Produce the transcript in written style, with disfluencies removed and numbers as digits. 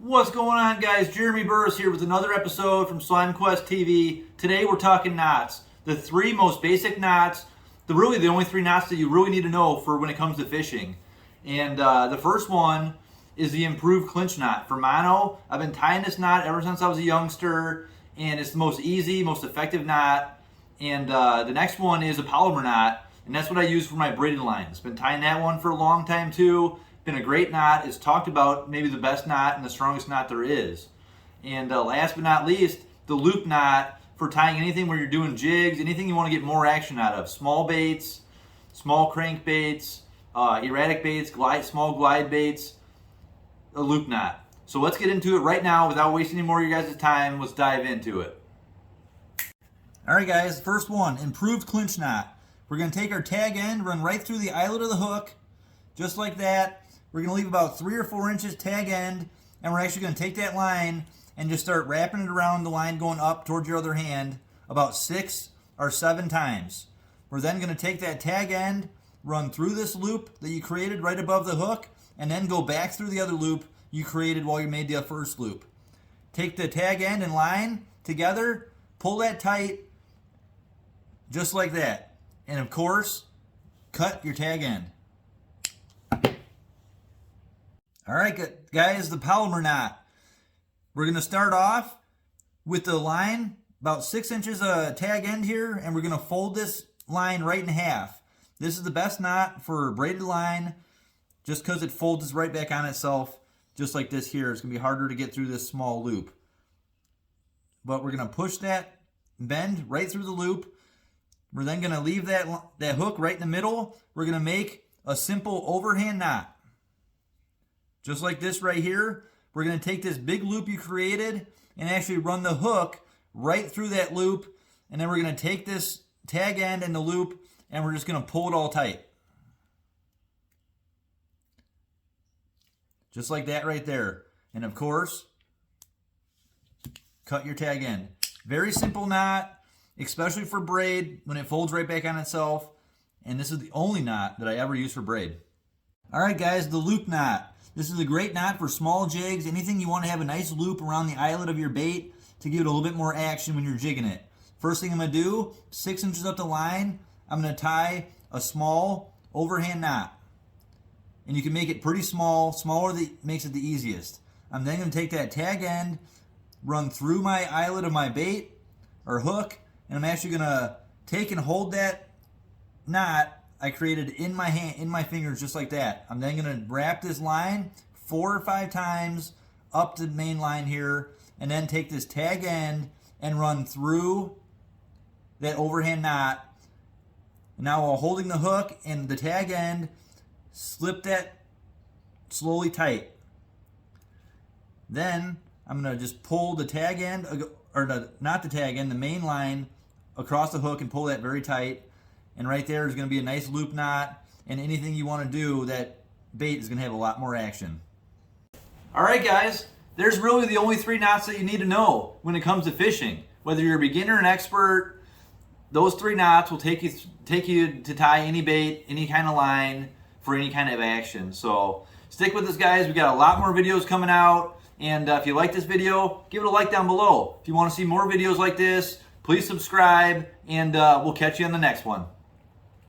What's going on, guys? Jeremy Burris here with another episode from Slime Quest TV. Today we're talking knots. The three most basic knots, the only three knots that you really need to know for when it comes to fishing. And the first one is the improved clinch knot. For mono, I've been tying this knot ever since I was a youngster, and it's the most easy, most effective knot. And the next one is a polymer knot, and that's what I use for my braided lines. Been tying that one for a long time too. Been a great knot. It's talked about maybe the best knot and the strongest knot there is. And last but not least, the loop knot for tying anything where you're doing jigs, anything you want to get more action out of. Small baits, small crankbaits, erratic baits, small glide baits, a loop knot. So let's get into it right now without wasting any more of your guys' time. Let's dive into it. All right, guys, first one, improved clinch knot. We're going to take our tag end, run right through the eyelet of the hook, just like that. We're going to leave about 3 or 4 inches tag end, and we're actually going to take that line and just start wrapping it around the line going up towards your other hand about 6 or 7 times. We're then going to take that tag end, run through this loop that you created right above the hook, and then go back through the other loop you created while you made the first loop. Take the tag end and line together, pull that tight, just like that. And of course, cut your tag end. All right, guys, the polymer knot. We're going to start off with the line, about 6 inches of tag end here, and we're going to fold this line right in half. This is the best knot for braided line, just because it folds right back on itself, just like this here. It's going to be harder to get through this small loop. But we're going to push that bend right through the loop. We're then going to leave that hook right in the middle. We're going to make a simple overhand knot. Just like this right here. We're going to take this big loop you created and actually run the hook right through that loop. And then we're going to take this tag end and the loop and we're just going to pull it all tight. Just like that right there. And of course, cut your tag end. Very simple knot, especially for braid when it folds right back on itself. And this is the only knot that I ever use for braid. All right, guys, the loop knot. This is a great knot for small jigs, anything you want to have a nice loop around the eyelet of your bait to give it a little bit more action when you're jigging it. First thing I'm going to do, 6 inches up the line, I'm going to tie a small overhand knot. And you can make it pretty small. Smaller makes it the easiest. I'm then going to take that tag end, run through my eyelet of my bait or hook, and I'm actually going to take and hold that knot I created in my hand, in my fingers, just like that. I'm then going to wrap this line 4 or 5 times up the main line here, and then take this tag end and run through that overhand knot. Now, while holding the hook and the tag end, slip that slowly tight. Then I'm going to just pull the tag end, or not the tag end, the main line across the hook and pull that very tight. And right there is going to be a nice loop knot, and anything you want to do, that bait is going to have a lot more action. All right, guys, there's really the only 3 knots that you need to know when it comes to fishing. Whether you're a beginner or an expert, those 3 knots will take you to tie any bait, any kind of line for any kind of action. So stick with us, guys. We got a lot more videos coming out, and if you like this video, give it a like down below. If you want to see more videos like this, please subscribe, and we'll catch you on the next one.